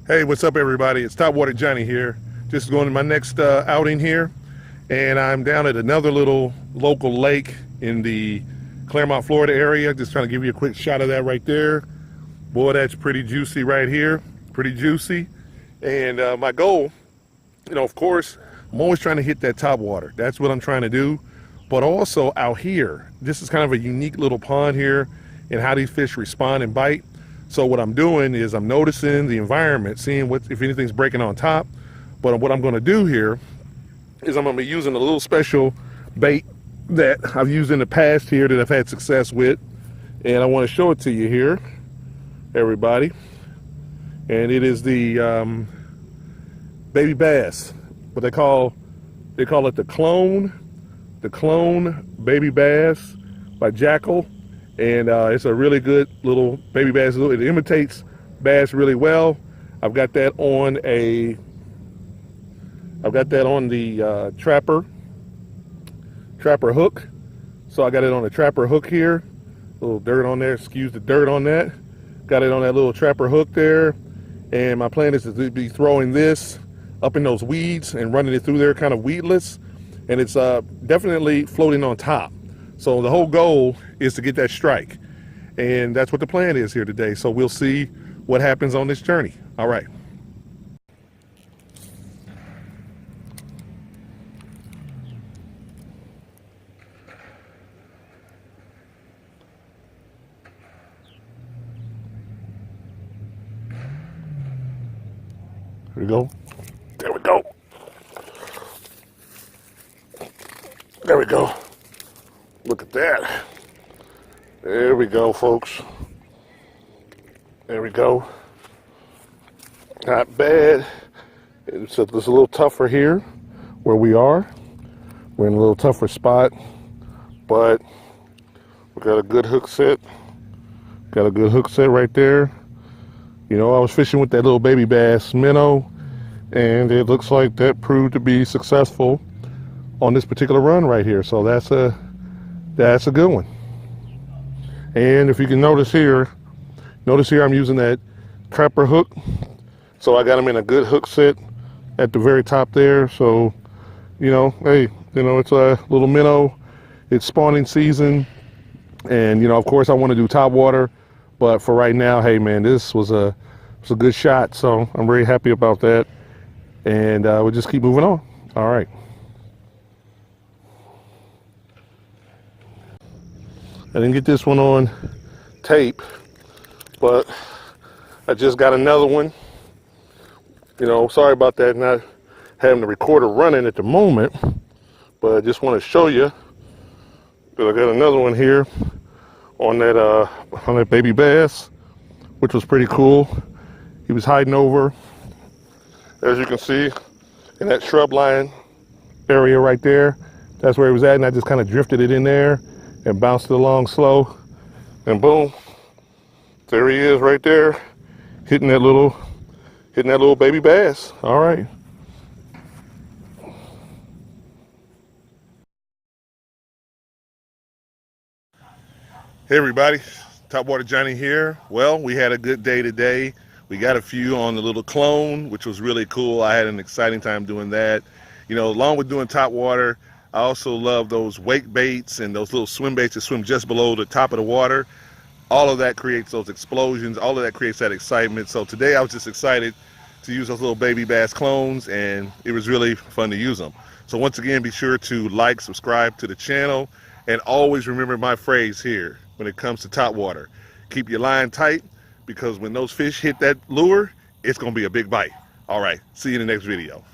Hey, what's up, everybody? It's Topwater Johnny here. Just going to my next outing here, and I'm down at another little local lake in the Claremont, Florida area. Just trying to give you a quick shot of that right there. Boy, that's pretty juicy right here. Pretty juicy. And my goal, of course, I'm always trying to hit that top water. That's what I'm trying to do. But also out here, this is kind of a unique little pond here and how these fish respond and bite. So what I'm doing is I'm noticing the environment, seeing if anything's breaking on top. But what I'm going to do here is I'm going to be using a little special bait that I've used in the past here that I've had success with. And I want to show it to you here, everybody. And it is the baby bass. What they call it the clone baby bass by Jackal. And it's a really good little baby bass. It imitates bass really well. I've got that on the trapper hook. So I got it on the trapper hook here. A little dirt on there, excuse the dirt on that. Got it on that little trapper hook there. And my plan is to be throwing this up in those weeds and running it through there kind of weedless. And it's definitely floating on top. So the whole goal is to get that strike. And that's what the plan is here today. So we'll see what happens on this journey. All right. Here we go. There we go. There we go. Look at that. There we go, folks. There we go. Not bad. It's a little tougher here where we are. We're in a little tougher spot, but we got a good hook set. Got a good hook set right there. I was fishing with that little baby bass minnow, and it looks like that proved to be successful on this particular run right here. So that's a good one. And if you can notice here I'm using that trapper hook. So I got them in a good hook set at the very top there. So, hey, it's a little minnow. It's spawning season. And, of course I want to do top water. But for right now, hey, man, this was a good shot. So I'm very happy about that. And we'll just keep moving on. All right. I didn't get this one on tape, but I just got another one. Sorry about that, not having the recorder running at the moment, but I just want to show you that I got another one here on that baby bass, which was pretty cool. He was hiding over, as you can see, in that shrub line area right there. That's where he was at, and I just kind of drifted it in there and bounced it along slow, and boom, there he is right there, hitting that little baby bass. All right. Hey everybody, Topwater Johnny here. Well, we had a good day today. We got a few on the little clone, which was really cool. I had an exciting time doing that. Along with doing top water, I also love those wake baits and those little swim baits that swim just below the top of the water. All of that creates those explosions. All of that creates that excitement. So today I was just excited to use those little baby bass clones, and it was really fun to use them. So once again, be sure to like, subscribe to the channel, and always remember my phrase here when it comes to top water. Keep your line tight, because when those fish hit that lure, it's going to be a big bite. All right, see you in the next video.